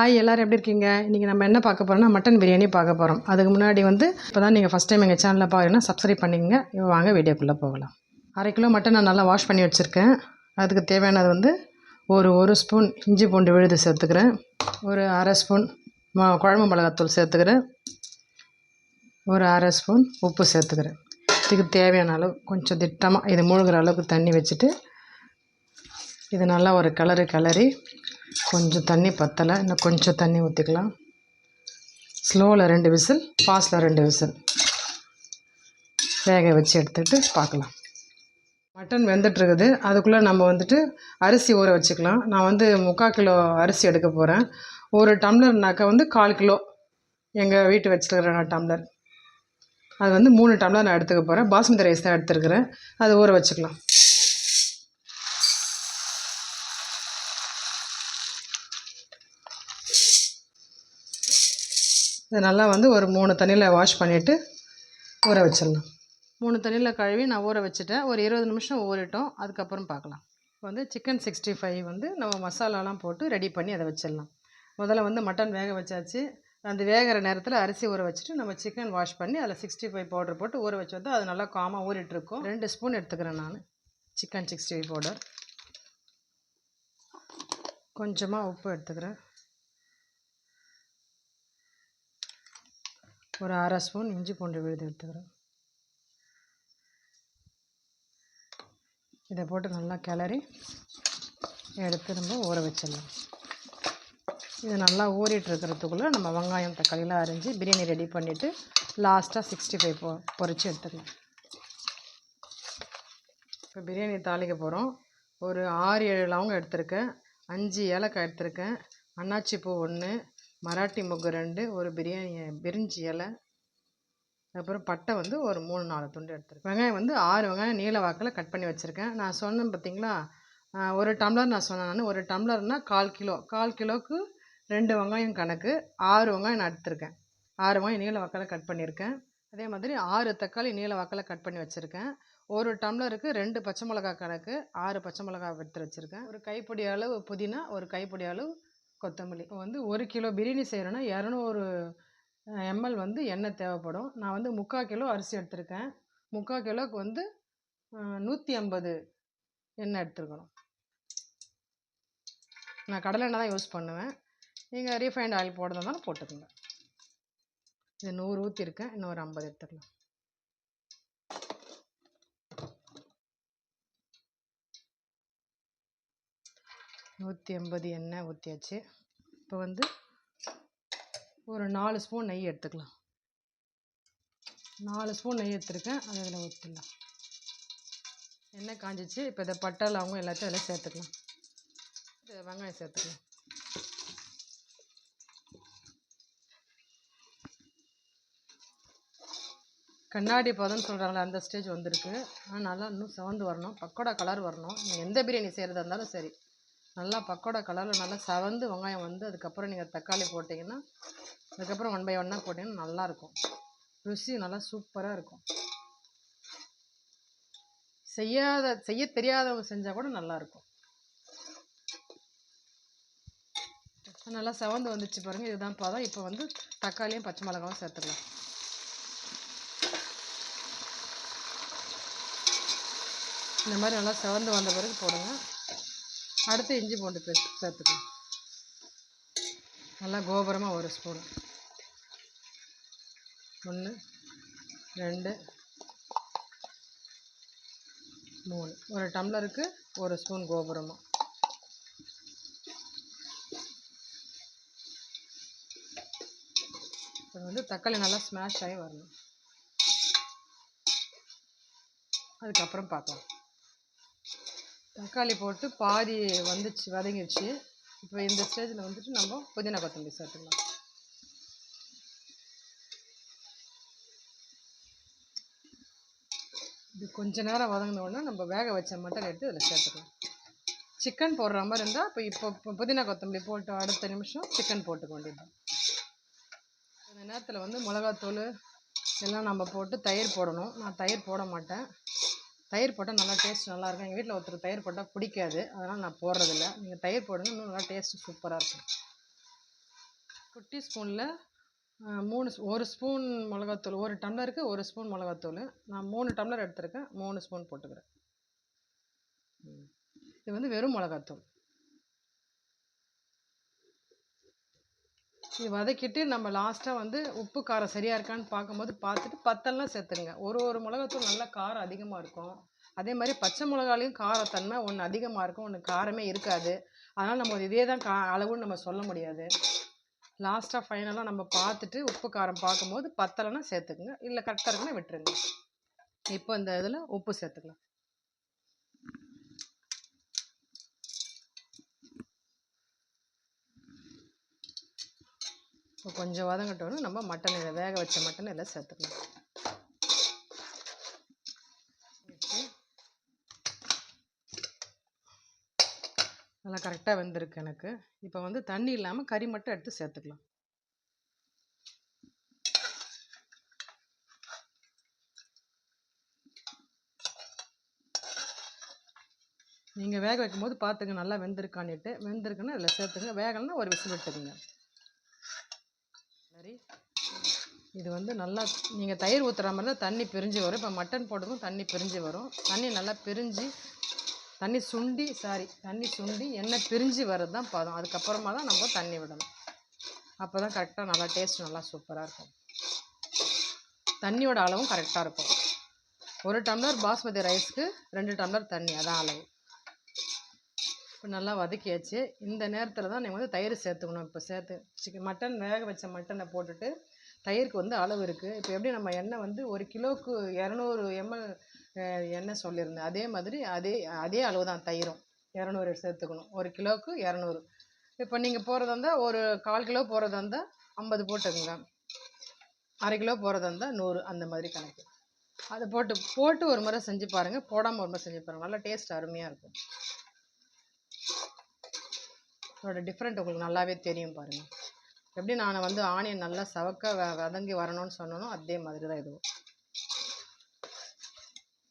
Hi, எல்லாரும் எப்படி இருக்கீங்க? இன்றைக்கி நம்ம என்ன பார்க்க போகிறோம்னா மட்டன் பிரியாணி பார்க்க போகிறோம். அதுக்கு முன்னாடி இப்போ தான் நீங்கள் ஃபஸ்ட் டைம் எங்கள் சேனலில் பார்க்குறீங்கன்னா சப்ஸ்கிரைப் பண்ணிக்கங்க. வாங்க வீடியோக்குள்ளே போகலாம். 1/2 கிலோ மட்டன் நான் நல்லா வாஷ் பண்ணி வச்சுருக்கேன். அதுக்கு தேவையானது ஒரு ஸ்பூன் இஞ்சி பூண்டு விழுது சேர்த்துக்கிறேன். ஒரு 1/2 ஸ்பூன் குழம்பு மிளகாத்தூள் சேர்த்துக்கிறேன். ஒரு 1/2 ஸ்பூன் உப்பு சேர்த்துக்கிறேன். இதுக்கு தேவையான அளவு கொஞ்சம் திட்டமாக இது மூழ்கிற அளவுக்கு தண்ணி வச்சுட்டு இது நல்லா ஒரு கிளறி கொஞ்சம் தண்ணி பத்தலை, இன்னும் கொஞ்சம் தண்ணி ஊற்றிக்கலாம். ஸ்லோவில் 2 விசில், ஃபாஸ்ட்டில் 2 விசில் வேக வச்சு எடுத்துகிட்டு பார்க்கலாம். மட்டன் வெந்துட்டுருக்குது. அதுக்குள்ளே நம்ம அரிசி ஊற வச்சுக்கலாம். நான் 3/4 கிலோ அரிசி எடுக்க போகிறேன். ஒரு டம்ளர்னாக்கா 1/4 கிலோ எங்கள் வீட்டு வச்சுருக்கிற நான் டம்ளர். அது 3 டம்ளர் நான் எடுத்துக்க போகிறேன். பாஸ்மதி ரைஸ் தான் எடுத்துருக்கிறேன். அது ஊற வச்சுக்கலாம். இது நல்லா ஒரு 3 தண்ணியில் வாஷ் பண்ணிவிட்டு ஊற வச்சிடலாம். 3 தண்ணியில் கழுவி நான் ஊற வச்சுட்டேன். ஒரு 20 நிமிஷம் ஊறிட்டோம். அதுக்கப்புறம் பார்க்கலாம். இப்போ சிக்கன் 65 நம்ம மசாலாலாம் போட்டு ரெடி பண்ணி அதை வச்சிடலாம். முதல்ல மட்டன் வேக வச்சாச்சு. அந்த வேகிற நேரத்தில் அரிசி ஊற வச்சுட்டு நம்ம சிக்கன் வாஷ் பண்ணி அதில் 65 பவுடர் போட்டு ஊற வச்சு அது நல்லா காமாக ஊறிட்டுருக்கும். 2 ஸ்பூன் எடுத்துக்கிறேன் நான் சிக்கன் 65 பவுடர். கொஞ்சமாக உப்பு எடுத்துக்கிறேன். ஒரு 1/2 ஸ்பூன் இஞ்சி பூண்டு விழுது எடுத்துக்கிறேன். இதை போட்டு நல்லா கிளறி எடுத்து நம்ம ஊற வச்சிடலாம். இது நல்லா ஊறிட்டுருக்கிறதுக்குள்ளே நம்ம வெங்காயம் தக்காளிலாம் அரிஞ்சு பிரியாணி ரெடி பண்ணிவிட்டு லாஸ்ட்டாக 65 பொரித்து எடுத்துக்கலாம். இப்போ பிரியாணி தாளிக்க போகிறோம். ஒரு 6-7 லவங்கம் எடுத்திருக்கேன். 5 ஏலக்காய் எடுத்திருக்கேன். அன்னாச்சி பூ 1, மராட்டி மொக்கு 2, ஒரு பிரிஞ்சி இலை, அப்புறம் பட்டை ஒரு 3-4 துண்டு எடுத்துருக்கேன். வெங்காயம் 6 வெங்காயம் நீல வாக்கில் கட் பண்ணி வச்சுருக்கேன். நான் சொன்னேன் பார்த்தீங்களா, ஒரு டம்ளர் நான் சொன்னேன். நான் ஒரு டம்ளர்னால் 1/4 கிலோவுக்கு 2 வெங்காயம் கணக்கு. 6 வெங்காயம் நான் எடுத்துருக்கேன். 6 வெங்காயம் நீல வாக்கில் கட் பண்ணியிருக்கேன். அதே மாதிரி 6 தக்காளி நீல வாக்கில் கட் பண்ணி வச்சுருக்கேன். ஒரு டம்ளருக்கு 2 பச்சை மிளகா கணக்கு. 6 பச்சை மிளகா எடுத்து வச்சுருக்கேன். ஒரு கைப்பிடி அளவு புதினா, ஒரு கைப்பிடி அளவு கொத்தமல்லி. இப்போ 1 கிலோ பிரியாணி செய்கிறோன்னா 200 ml எண்ணெய் தேவைப்படும். நான் 3/4 கிலோ அரிசி எடுத்திருக்கேன். 3/4 கிலோவுக்கு 150 எண்ணெய் எடுத்துருக்கணும். நான் கடலை எண்ணெய் தான் யூஸ் பண்ணுவேன். நீங்கள் ரீஃபைண்ட் ஆயில் போடுறதுனாலும் போட்டுக்கோங்க. இது 100 ஊற்றிருக்கேன். இன்னும் ஒரு 50 எடுத்துக்கலாம். நூற்றி 150 எண்ணெய் ஊற்றியாச்சு. இப்போ ஒரு 4 ஸ்பூன் நெய் எடுத்துக்கலாம். 4 ஸ்பூன் நெய் எடுத்துருக்கேன். அதை இதில் ஊற்றிடலாம். எண்ணெய் காஞ்சிச்சு. இப்போ இதை பட்டை லவங்கம் எல்லாத்தையும் அதில் சேர்த்துக்கலாம். இது வெங்காயம் சேர்த்துக்கலாம். கண்ணாடி பதம்னு சொல்கிறாங்களே அந்த ஸ்டேஜ் வந்திருக்கு. ஆனால் நல்லா இன்னும் செவந்து வரணும். பக்கோடா கலர் வரணும். நீங்கள் எந்த பிரியாணி செய்கிறதா இருந்தாலும் சரி, நல்லா பக்கோடா கலரில் நல்லா செவந்து வெங்காயம் அதுக்கப்புறம் நீங்கள் தக்காளி போட்டிங்கன்னா, அதுக்கப்புறம் 1 by 1 போட்டிங்கன்னா நல்லாயிருக்கும். ருசி நல்லா சூப்பராக இருக்கும். செய்ய தெரியாதவங்க செஞ்சால் கூட நல்லாயிருக்கும். நல்லா செவந்து வந்துச்சு பாருங்கள். இதுதான் பதம். இப்போ தக்காளியும் பச்சை மிளகாவும் சேர்த்துக்கலாம். இந்த மாதிரி நல்லா செவந்து வந்த பிறகு போடுங்க. அடுத்து இஞ்சி பூண்டு பேஸ்ட் சேர்த்துக்கலாம். நல்லா கோபுரமாக 1 ஸ்பூன். 1, 2, 3. ஒரு டம்ளருக்கு 1 ஸ்பூன் கோபுரமாக. இப்போ தக்காளி நல்லா ஸ்மாஷ் ஆகி வரணும். அதுக்கப்புறம் பார்க்கலாம். தக்காளி போட்டு பாதி வதங்கிடுச்சு. இப்போ இந்த ஸ்டேஜில் நம்ம புதினா கொத்தமல்லி சேர்த்துக்கலாம். இது கொஞ்ச நேரம் வதங்கின உடனே நம்ம வேக வச்ச மட்டன் எடுத்து இதில் சேர்த்துக்கலாம். சிக்கன் போடுற மாதிரி இருந்தால் இப்போ புதினா கொத்தமல்லி போட்டு அடுத்த நிமிஷம் சிக்கன் போட்டுக்க வேண்டியது. இந்த நேரத்தில் மிளகாத்தூள் எல்லாம் நம்ம போட்டு தயிர் போடணும். நான் தயிர் போட மாட்டேன். தயிர் போட்டால் நல்லா டேஸ்ட் நல்லாயிருக்கும். எங்கள் வீட்டில் ஒருத்தர் தயிர் போட்டால் பிடிக்காது, அதனால் நான் போடுறதில்ல. நீங்கள் தயிர் போடுங்க, இன்னும் நல்லா டேஸ்ட்டு சூப்பராக இருக்கும். குட்டி ஸ்பூனில் 1 ஸ்பூன் மிளகாத்தூள், 1 டம்ளருக்கு 1 ஸ்பூன் மிளகாத்தூள். நான் 3 டம்ளர் எடுத்திருக்கேன், 3 ஸ்பூன் போட்டுக்கிறேன். இது வந்து வெறும் மிளகாத்தூள். இது வதக்கிட்டு நம்ம லாஸ்ட்டாக வந்து உப்பு காரம் சரியாக இருக்கான்னு பார்க்கும்போது பார்த்துட்டு பத்தெல்லாம் சேர்த்துங்க. ஒரு மிளகாத்தூள் நல்லா காரம் அதிகமாக இருக்கும். அதே மாதிரி பச்சை மிளகாலையும் காரத்தன்மை ஒன்று அதிகமாக இருக்கும், ஒன்று காரமே இருக்காது. அதனால் நம்ம இதே தான் அளவுன்னு நம்ம சொல்ல முடியாது. லாஸ்ட்டாக ஃபைனலாக நம்ம பார்த்துட்டு உப்பு காரம் பார்க்கும்போது பத்தலைன்னா சேர்த்துக்குங்க, இல்லை கரெக்டாக இருக்குன்னா விட்டுருங்க. இப்போ இந்த இதில் உப்பு சேர்த்துக்கலாம். இப்போ கொஞ்சம் வதங்கட்டோன்னு நம்ம மட்டன் இதில் வேக வச்ச மட்டன் இதில் சேர்த்துக்கலாம். நல்லா கரெக்டாக வெந்திருக்கு எனக்கு. இப்போ வந்து தண்ணி இல்லாமல் கறி மட்டும் எடுத்து சேர்த்துக்கலாம். நீங்கள் வேக வைக்கும்போது பார்த்துங்க நல்லா வெந்திருக்கான்னுட்டு. வெந்திருக்குன்னா இதில் சேர்த்துங்க, வேகலைன்னா ஒரு விசில் விட்டுக்குங்க. சரி, இது வந்து நல்லா நீங்கள் தயிர் ஊற்றுற மாதிரி தான் தண்ணி பிரிஞ்சு வரும். இப்போ மட்டன் போட்டதும் தண்ணி பிரிஞ்சு வரும். தண்ணி நல்லா பிரிஞ்சு தண்ணி சுண்டி எண்ணெய் பிரிஞ்சு வர்றது தான் பதம். அதுக்கப்புறமா தான் நம்ம தண்ணி விடணும். அப்போ தான் கரெக்டாக நல்லா டேஸ்ட் நல்லா சூப்பராக இருக்கும். தண்ணியோட அளவும் கரெக்டாக இருக்கும். 1 டம்ளர் பாஸ்மதி ரைஸ்க்கு 2 டம்ளர் தண்ணி, அதான் அளவு. இப்போ நல்லா வதக்கியாச்சு. இந்த நேரத்தில் தான் நீங்கள் வந்து தயிர் சேர்த்துக்கணும். இப்போ மட்டன் வேக வச்ச மட்டனை போட்டுட்டு தயிருக்கு வந்து அளவு இருக்குது. இப்போ எப்படி நம்ம எண்ணெய் வந்து 1 கிலோவுக்கு 200 ml எண்ணெய் சொல்லியிருந்தேன், அதே மாதிரி அதே அளவு தான் தயிரும் 200 சேர்த்துக்கணும். 1 கிலோவுக்கு 200. இப்போ நீங்கள் போகிறதா இருந்தால் ஒரு 1/4 கிலோ போகிறதா இருந்தால் 50 போட்டுக்குங்க, 1/2 கிலோ போகிறதா இருந்தால் 100, அந்த மாதிரி கணக்கு. அதை போட்டு ஒரு முறை செஞ்சு பாருங்கள், போடாமல் ஒரு முறை செஞ்சு பாருங்கள், நல்லா டேஸ்ட் அருமையாக இருக்கும். அதோட டிஃப்ரெண்ட் உங்களுக்கு நல்லாவே தெரியும் பாருங்கள். எப்படி நான் வந்து ஆனியன் நல்லா சவக்க வதங்கி வரணும்னு சொன்னனோ அதே மாதிரி தான் இதுவும்.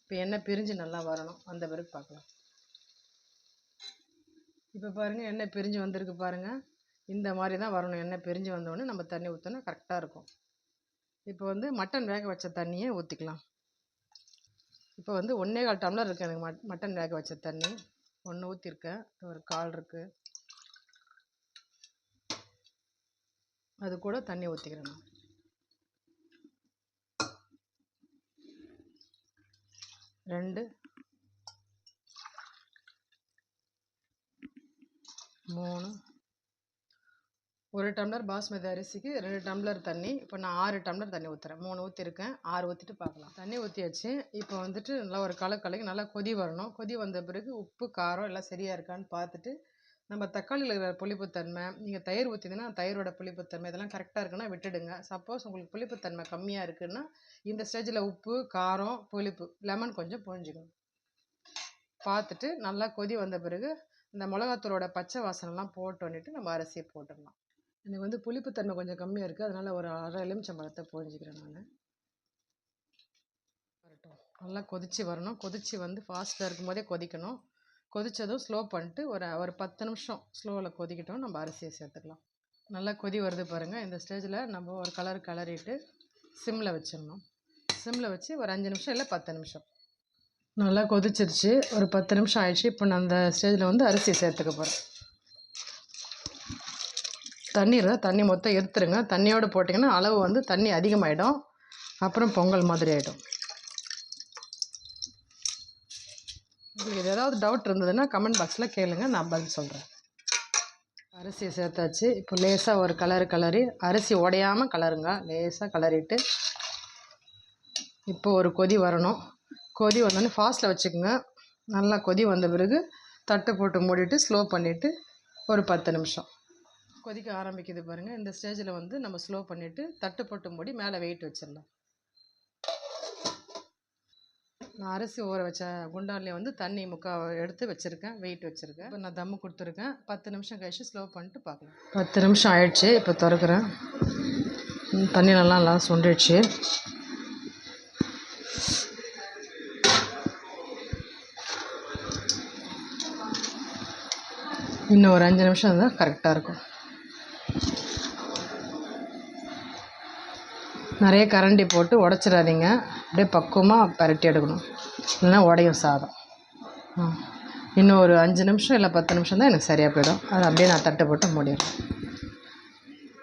இப்போ எண்ணெய் பிரிஞ்சு நல்லா வரணும், அந்த பிறகு பார்க்கலாம். இப்போ பாருங்கள் எண்ணெய் பிரிஞ்சு வந்திருக்கு பாருங்கள். இந்த மாதிரி தான் வரணும். எண்ணெய் பிரிஞ்சு வந்தோடனே நம்ம தண்ணி ஊற்றினா கரெக்டாக இருக்கும். இப்போ வந்து மட்டன் வேக வச்ச தண்ணியை ஊற்றிக்கலாம். இப்போ வந்து 1.25 டம்ளர் இருக்குது எனக்கு மட்டன் வேக வச்ச தண்ணி. 1 ஊற்றிருக்கேன், ஒரு 1/4 இருக்குது. அது கூட தண்ணி ஊற்றிக்கிறேன் நான். 2, 3, 1 டம்ளர் பாஸ்மதி அரிசிக்கு 2 டம்ளர் தண்ணி. இப்போ நான் 6 டம்ளர் தண்ணி ஊற்றுறேன். 3 ஊற்றிருக்கேன், 6 ஊற்றிட்டு பார்க்கலாம். தண்ணி ஊற்றியாச்சு. இப்போ வந்துட்டு நல்லா ஒரு கலக்கி நல்லா கொதி வரணும். கொதி வந்த பிறகு உப்பு காரம் எல்லாம் சரியாக இருக்கான்னு பார்த்துட்டு நம்ம தக்காளியில் இருக்கிற புளிப்புத்தன்மை, நீங்கள் தயிர் ஊற்றிங்கன்னா தயிரோட புளிப்புத்தன்மை இதெல்லாம் கரெக்டாக இருக்குன்னா விட்டுடுங்க. சப்போஸ் உங்களுக்கு புளிப்புத்தன்மை கம்மியாக இருக்குன்னா இந்த ஸ்டேஜில் உப்பு காரம் புளிப்பு லெமன் கொஞ்சம் புழிஞ்சிக்கணும். பார்த்துட்டு நல்லா கொதி வந்த பிறகு இந்த மிளகாத்தூளோட பச்சை வாசனைலாம் போட்டோன்னிட்டு நம்ம அரிசியை போட்டுடலாம். எனக்கு வந்து புளிப்புத்தன்மை கொஞ்சம் கம்மியாக இருக்குது, அதனால் ஒரு 1/2 எலுமிச்சம்பழத்தை புழிஞ்சிக்கிறேன் நான். வரட்டும், நல்லா கொதித்து வரணும். கொதித்து வந்து ஃபாஸ்ட்டில் இருக்கும் போதே கொதிக்கணும். கொதித்ததும் ஸ்லோ பண்ணிட்டு ஒரு 10 நிமிஷம் ஸ்லோவில் கொதிக்கிட்டோம், நம்ம அரிசியை சேர்த்துக்கலாம். நல்லா கொதி வருது பாருங்கள். இந்த ஸ்டேஜில் நம்ம ஒரு கிளறிட்டு சிம்மில் வச்சிடணும். சிம்மில் வச்சு ஒரு 5 நிமிஷம் இல்லை 10 நிமிஷம். நல்லா கொதிச்சிருச்சு, ஒரு 10 நிமிஷம் ஆயிடுச்சு. இப்போ நான் அந்த ஸ்டேஜில் வந்து அரிசியை சேர்த்துக்க போகிறேன். தண்ணி மொத்தம் எடுத்துருங்க. தண்ணியோடு போட்டிங்கன்னா அளவு வந்து தண்ணி அதிகமாகிடும், அப்புறம் பொங்கல் மாதிரி ஆகிடும். உங்களுக்கு ஏதாவது டவுட் இருந்ததுன்னா கமெண்ட் பாக்ஸில் கேளுங்க, நான் பதில் சொல்கிறேன். அரிசியை சேர்த்தாச்சு. இப்போ லேசாக ஒரு கிளறி அரிசி உடையாமல் கிளறுங்க, லேசாக கிளறிட்டு இப்போ ஒரு கொதி வரணும். கொதி வந்தோடனே ஃபாஸ்ட்டில் வச்சுக்கோங்க. நல்லா கொதி வந்த பிறகு தட்டு போட்டு மூடிட்டு ஸ்லோ பண்ணிவிட்டு ஒரு 10 நிமிஷம் கொதிக்க ஆரம்பிக்குது பாருங்கள். இந்த ஸ்டேஜில் வந்து நம்ம ஸ்லோ பண்ணிவிட்டு தட்டு போட்டு மூடி மேலே வெயிட் வச்சிடலாம். நான் அரிசி ஊற வச்ச குண்டான்லேயே வந்து தண்ணி எடுத்து வச்சுருக்கேன், வெயிட் வச்சுருக்கேன். இப்போ நான் தம்மு கொடுத்துருக்கேன். 10 நிமிஷம் கழிச்சு ஸ்லோ பண்ணிட்டு பார்க்கலாம். 10 நிமிஷம் ஆயிடுச்சு. இப்போ திறக்கிறேன். தண்ணி நல்லா சுண்டிடுச்சு. இன்னும் ஒரு 5 நிமிஷம் இருந்தால் கரெக்டாக இருக்கும். நிறைய கரண்டி போட்டு உடச்சிடாதீங்க, அப்படியே பக்குவமாக பரட்டி எடுக்கணும், இல்லைன்னா உடையும் சாதம். இன்னும் ஒரு 5 நிமிஷம் இல்லை 10 நிமிஷம் தான் எனக்கு சரியாக போயிடும். அதை அப்படியே நான் தட்டை போட்டு மூடிடுறேன்.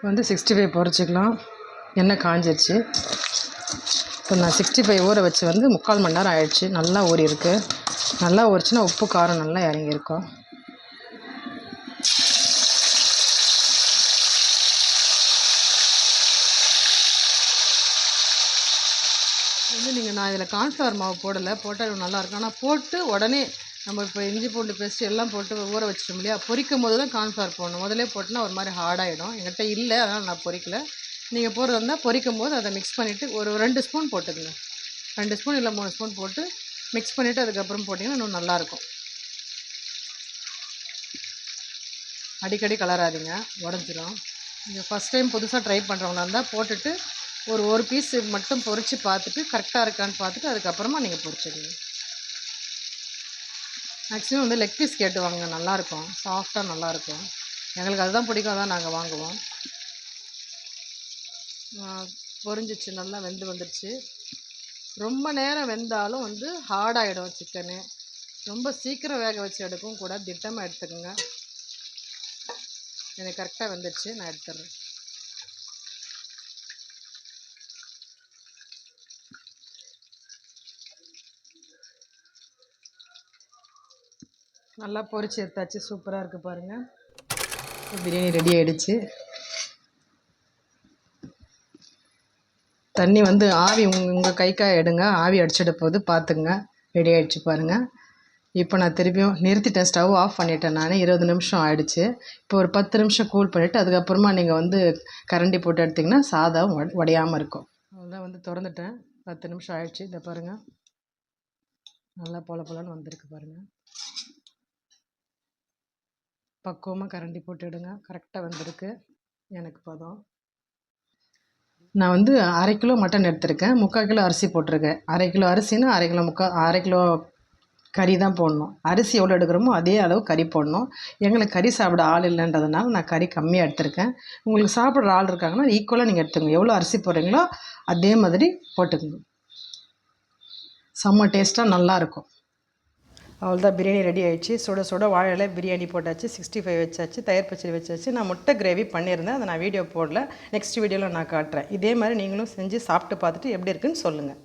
வந்து 65 பொரிச்சிக்கலாம். எண்ணெய் காஞ்சிருச்சு. இப்போ நான் 65 ஊற வச்சு வந்து 3/4 மணி நேரம் ஆயிடுச்சு. நல்லா ஊறி இருக்குது. நல்லா ஊறிச்சுன்னா உப்பு காரம் நல்லா இறங்கியிருக்கும். வந்து நான் இதில் கார்ன்ஃப்ளவர் மாவு போடலை, போட்டால் நல்லாயிருக்கும். ஆனால் போட்டு உடனே நம்ம இப்போ இஞ்சி பூண்டு பேஸ்ட்டு எல்லாம் போட்டு ஊற வச்சிட்டோம் இல்லையா, பொரிக்கும் போது தான் கார்ன்ஃப்ளவர் போடணும். முதலே போட்டோன்னா ஒரு மாதிரி ஹார்டாகிடும். என்கிட்ட இல்லை, அதனால் நான் பொரிக்கலை. நீங்கள் போடுறதா இருந்தால் பொரிக்கும் போது அதை மிக்ஸ் பண்ணிவிட்டு ஒரு 2 ஸ்பூன் போட்டுக்கோங்க. 2 ஸ்பூன் இல்லை 3 ஸ்பூன் போட்டு மிக்ஸ் பண்ணிவிட்டு அதுக்கப்புறம் போட்டிங்கன்னா இன்னும் நல்லாயிருக்கும். அடிக்கடி கலராதிங்க, உடஞ்சிரும். நீங்கள் ஃபஸ்ட் டைம் புதுசாக ட்ரை பண்ணுறவங்களா இருந்தால் போட்டுட்டு ஒரு பீஸ் மட்டும் பொரித்து பார்த்துட்டு கரெக்டாக இருக்கான்னு பார்த்துட்டு அதுக்கப்புறமா நீங்கள் பொரிச்சிடுங்க. மேக்ஸிமம் வந்து லெக் பீஸ் கேட்டு வாங்க, நல்லாயிருக்கும், சாஃப்டாக நல்லாயிருக்கும். எங்களுக்கு அதுதான் பிடிக்கும், அதான் நாங்கள் வாங்குவோம். பொரிஞ்சிச்சு, நல்லா வெந்து வந்துடுச்சு. ரொம்ப நேரம் வெந்தாலும் வந்து ஹார்டாகிடும் சிக்கனு. ரொம்ப சீக்கிரம் வேக வச்சு எடுக்கவும் கூட, திட்டமாக எடுத்துக்கோங்க. எனக்கு கரெக்டாக வெந்துடுச்சு, நான் எடுத்துடுறேன். நல்லா பொரிச்சு எடுத்தாச்சு, சூப்பராக இருக்குது பாருங்கள். பிரியாணி ரெடி ஆகிடுச்சு. தண்ணி வந்து ஆவி உங்கள் கைக்காய் எடுங்க, ஆவி அடிச்சிட போது பார்த்துங்க. ரெடி ஆகிடுச்சு பாருங்கள். இப்போ நான் திருப்பியும் நிறுத்திட்டேன், ஸ்டவ் ஆஃப் பண்ணிட்டேன். நான் 20 நிமிஷம் ஆகிடுச்சு. இப்போ ஒரு 10 நிமிஷம் கூல் பண்ணிவிட்டு அதுக்கப்புறமா நீங்கள் வந்து கரண்டி போட்டு எடுத்திங்கன்னா சாதம் உடையாமல் இருக்கும். அதான் வந்து திறந்துட்டேன், 10 நிமிஷம் ஆகிடுச்சு. இதை பாருங்கள், நல்லா பொலன்னு வந்திருக்கு பாருங்கள். பக்குவமாக கரண்டி போட்டு எடுங்க, கரெக்டாக வந்திருக்கு எனக்கு பதம். நான் வந்து 1/2 கிலோ மட்டன் எடுத்திருக்கேன், 3/4 கிலோ அரிசி போட்டிருக்கேன். 1/2 கிலோ அரிசின்னா 1/2 கிலோ கறி தான் போடணும். அரிசி எவ்வளோ எடுக்கிறோமோ அதே அளவு கறி போடணும். எங்களுக்கு கறி சாப்பிட ஆள் இல்லைன்றதுனால நான் கறி கம்மியாக எடுத்திருக்கேன். உங்களுக்கு சாப்பிட்ற ஆள் இருக்காங்கன்னா ஈக்குவலாக நீங்கள் எடுத்துக்கோங்க. எவ்வளோ அரிசி போடுறீங்களோ அதே மாதிரி போட்டுக்கோங்க. செம்ம டேஸ்ட்டாக நல்லாயிருக்கும். அவ்வளோதான், பிரியாணி ரெடி ஆகிடுச்சு. சுட சுட வாழை இலை பிரியாணி போட்டாச்சு, 65 வச்சாச்சு, தயிர் பச்சடி வச்சாச்சு. நான் முட்டை கிரேவி பண்ணியிருந்தேன், அதை நான் வீடியோ போடல. நெக்ஸ்ட் வீடியோவில் நான் காட்டுறேன். இதே மாதிரி நீங்களும் செஞ்சு சாப்பிட்டு பார்த்துட்டு எப்படி இருக்குன்னு சொல்லுங்கள்.